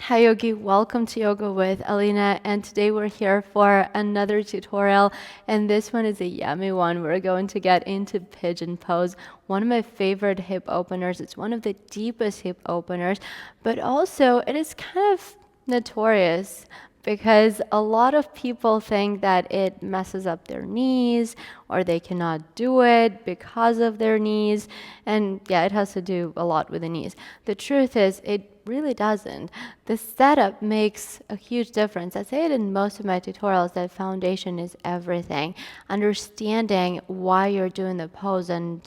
Hi Yogi, welcome to Yoga with Alina, and today we're here for another tutorial, and this one is a yummy one. We're going to get into Pigeon Pose, one of my favorite hip openers. It's one of the deepest hip openers, but also it is kind of notorious because a lot of people think that it messes up their knees or they cannot do it because of their knees. And yeah, it has to do a lot with the knees. The truth is, it really doesn't. The setup makes a huge difference. I say it in most of my tutorials that foundation is everything. Understanding why you're doing the pose and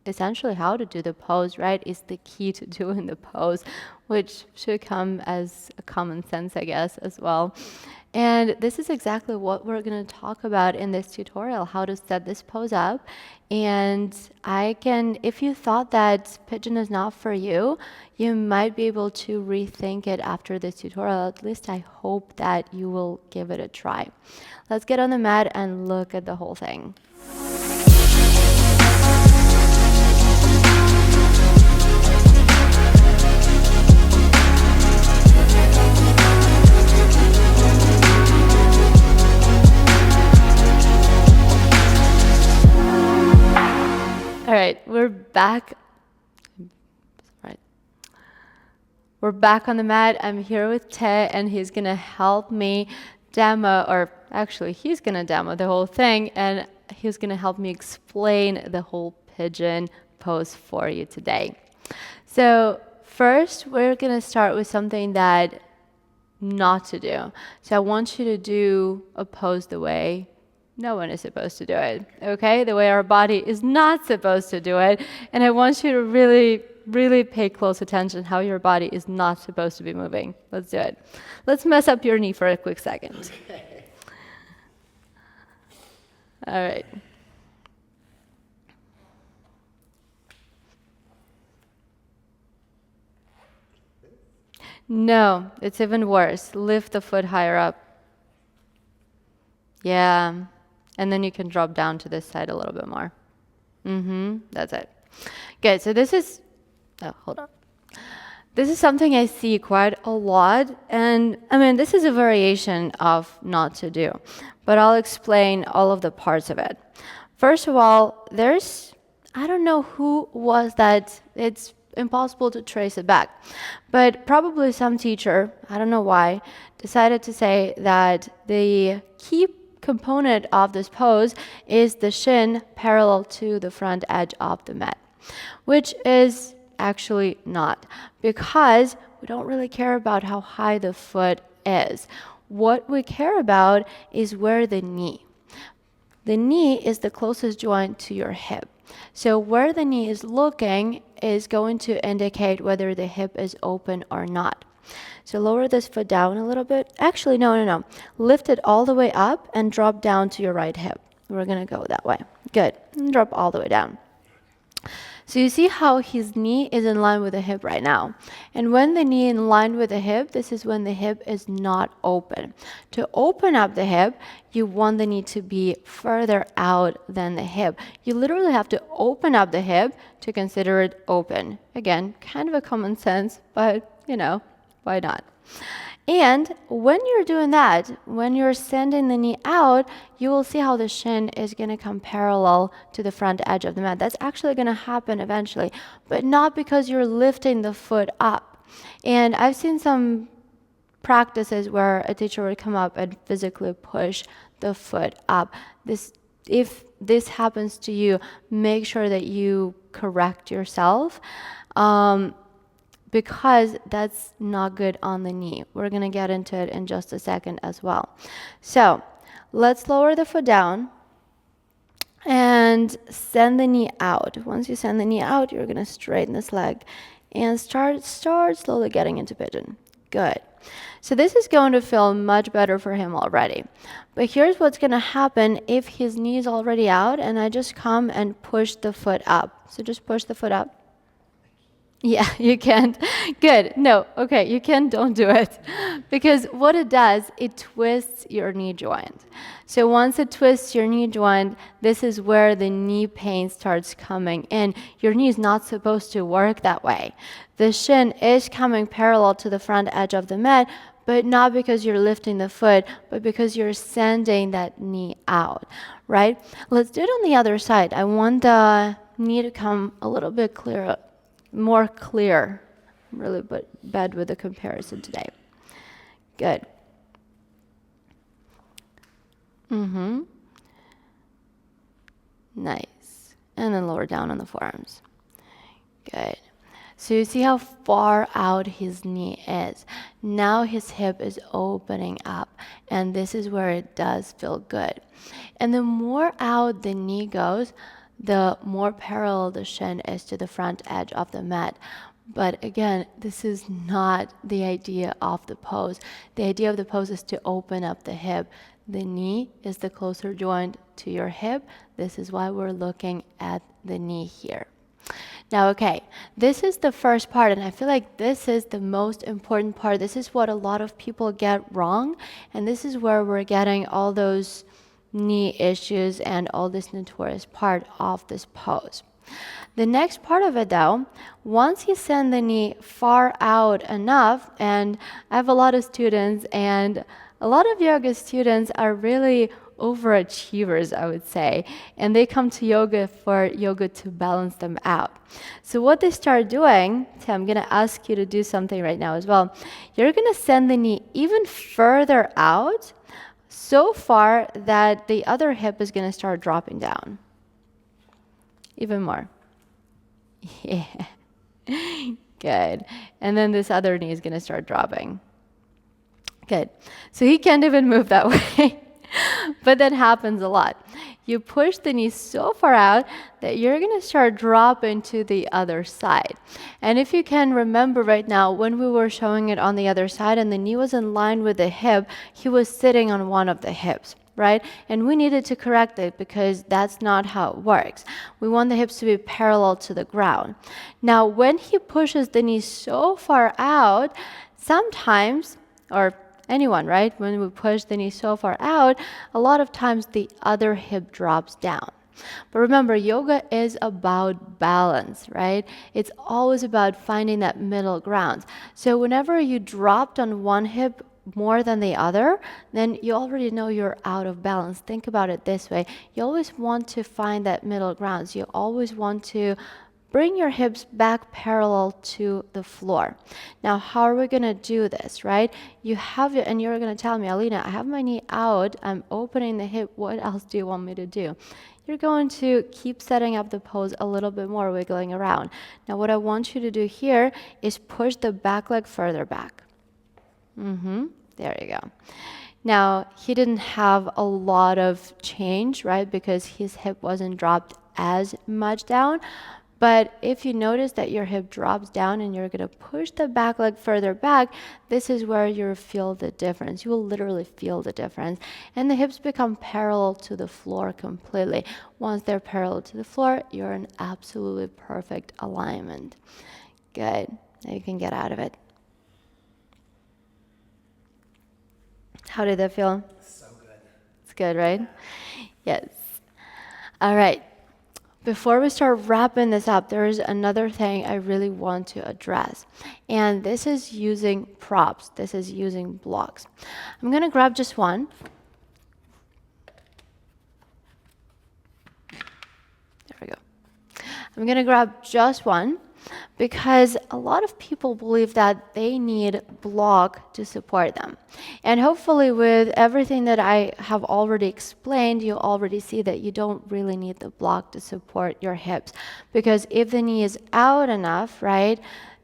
essentially how to do the pose, right, is the key to doing the pose, which should come as a common sense, I guess, as well. And this is exactly what we're going to talk about in this tutorial, how to set this pose up. And if you thought that pigeon is not for you, you might be able to rethink it after this tutorial. At least I hope that you will give it a try. Let's get on the mat and look at the whole thing. All right, we're back. Right. We're back on the mat. I'm here with Te, and he's going to help me demo, or actually he's going to demo the whole thing, and he's going to help me explain the whole pigeon pose for you today. So first, we're going to start with something that not to do. So I want you to do a pose the way no one is supposed to do it, okay? The way our body is not supposed to do it. And I want you to really, really pay close attention how your body is not supposed to be moving. Let's do it. Let's mess up your knee for a quick second. All right. No, it's even worse. Lift the foot higher up. Yeah. And then you can drop down to this side a little bit more. That's it. Good. So this is, hold on. This is something I see quite a lot. And I mean, this is a variation of not to do, but I'll explain all of the parts of it. First of all, I don't know who was that. It's impossible to trace it back, but probably some teacher, I don't know why, decided to say that the key component of this pose is the shin parallel to the front edge of the mat, which is actually not, because we don't really care about how high the foot is. What we care about is where the knee is the closest joint to your hip. So where the knee is looking is going to indicate whether the hip is open or not. So lower this foot down a little bit. Actually, no. Lift it all the way up and drop down to your right hip. We're going to go that way. Good. And drop all the way down. So you see how his knee is in line with the hip right now. And when the knee is in line with the hip, this is when the hip is not open. To open up the hip, you want the knee to be further out than the hip. You literally have to open up the hip to consider it open. Again, kind of a common sense, but why not? And when you're doing that, when you're sending the knee out, you will see how the shin is going to come parallel to the front edge of the mat. That's actually going to happen eventually, but not because you're lifting the foot up. And I've seen some practices where a teacher would come up and physically push the foot up. If this happens to you, make sure that you correct yourself. Because that's not good on the knee. We're going to get into it in just a second as well. So let's lower the foot down and send the knee out. Once you send the knee out, you're going to straighten this leg and start slowly getting into pigeon. Good. So this is going to feel much better for him already. But here's what's going to happen if his knee is already out and I just come and push the foot up. So just push the foot up. Yeah, you can't. Good. No, okay, you can. Don't do it. Because what it does, it twists your knee joint. So once it twists your knee joint, this is where the knee pain starts coming in. Your knee is not supposed to work that way. The shin is coming parallel to the front edge of the mat, but not because you're lifting the foot, but because you're sending that knee out, right? Let's do it on the other side. I want the knee to come a little bit clearer. More clear. I'm really bad with the comparison today. Good. Nice. And then lower down on the forearms. Good. So you see how far out his knee is. Now his hip is opening up, and this is where it does feel good. And the more out the knee goes, the more parallel the shin is to the front edge of the mat. But again, this is not the idea of the pose. The idea of the pose is to open up the hip. The knee is the closer joint to your hip. This is why we're looking at the knee here. Now, okay, this is the first part, and I feel like this is the most important part. This is what a lot of people get wrong, and this is where we're getting all those knee issues and all this notorious part of this pose. The next part of it though, once you send the knee far out enough, and I have a lot of students, and a lot of yoga students are really overachievers, I would say, and they come to yoga for yoga to balance them out. So what they start doing, so I'm going to ask you to do something right now as well. You're going to send the knee even further out, so far that the other hip is going to start dropping down. Even more. Yeah. Good. And then this other knee is going to start dropping. Good. So he can't even move that way. But that happens a lot. You push the knee so far out that you're going to start dropping to the other side. And if you can remember right now, when we were showing it on the other side and the knee was in line with the hip, he was sitting on one of the hips, right? And we needed to correct it because that's not how it works. We want the hips to be parallel to the ground. Now, when he pushes the knee so far out, sometimes, or anyone, right? When we push the knee so far out, a lot of times the other hip drops down. But remember, yoga is about balance, right? It's always about finding that middle ground. So whenever you dropped on one hip more than the other, then you already know you're out of balance. Think about it this way. You always want to find that middle ground. You always want to bring your hips back parallel to the floor. Now, how are we going to do this, right? You have it, and you're going to tell me, Alina, I have my knee out. I'm opening the hip. What else do you want me to do? You're going to keep setting up the pose a little bit more, wiggling around. Now, what I want you to do here is push the back leg further back. There you go. Now, he didn't have a lot of change, right? Because his hip wasn't dropped as much down. But if you notice that your hip drops down and you're going to push the back leg further back, this is where you'll feel the difference. You will literally feel the difference. And the hips become parallel to the floor completely. Once they're parallel to the floor, you're in absolutely perfect alignment. Good. Now you can get out of it. How did that feel? So good. It's good, right? Yes. All right. Before we start wrapping this up, there is another thing I really want to address. And this is using props. This is using blocks. I'm going to grab just one. There we go. I'm going to grab just one because a lot of people believe that they need block to support them. And hopefully with everything that I have already explained, you already see that you don't really need the block to support your hips. Because if the knee is out enough, right,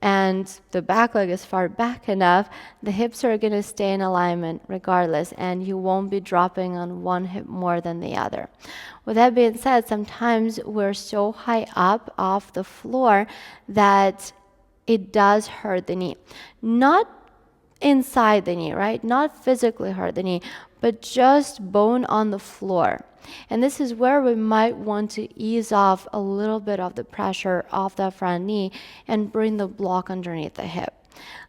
and the back leg is far back enough, the hips are going to stay in alignment regardless, and you won't be dropping on one hip more than the other. With that being said, sometimes we're so high up off the floor that it does hurt the knee. Not inside the knee, right? Not physically hurt the knee, but but just bone on the floor. And this is where we might want to ease off a little bit of the pressure off that front knee and bring the block underneath the hip.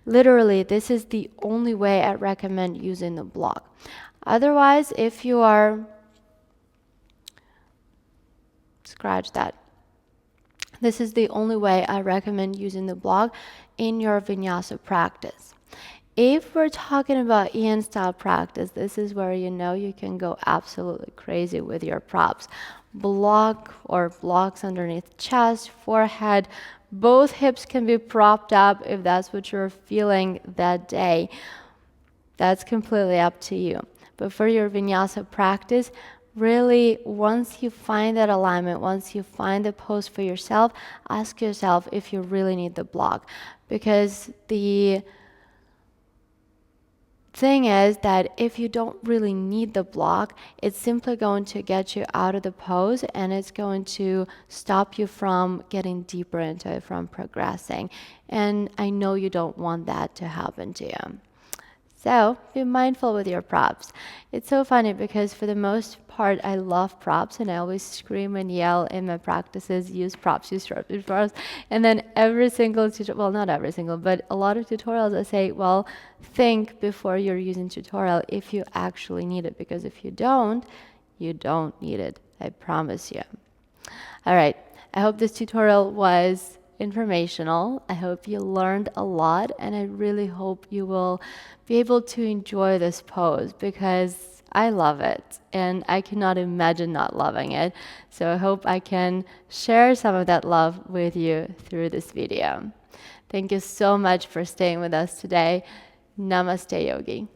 Literally, this is the only way I recommend using the block. Otherwise, if you are, scratch that. This is the only way I recommend using the block in your vinyasa practice. If we're talking about Ian style practice, this is where you know you can go absolutely crazy with your props. Block or blocks underneath chest, forehead, both hips can be propped up if that's what you're feeling that day. That's completely up to you. But for your vinyasa practice, really, once you find that alignment, once you find the pose for yourself, ask yourself if you really need the block. Because the thing is that if you don't really need the block, it's simply going to get you out of the pose and it's going to stop you from getting deeper into it, from progressing. And I know you don't want that to happen to you. So be mindful with your props. It's so funny because for the most part, I love props and I always scream and yell in my practices, use props, use props, use props. And then every single tutorial, well, not every single, but a lot of tutorials I say, well, think before you're using tutorial if you actually need it, because if you don't need it. I promise you. All right. I hope this tutorial was informational. I hope you learned a lot, and I really hope you will be able to enjoy this pose because I love it and I cannot imagine not loving it. So I hope I can share some of that love with you through this video. Thank you so much for staying with us today. Namaste, Yogi.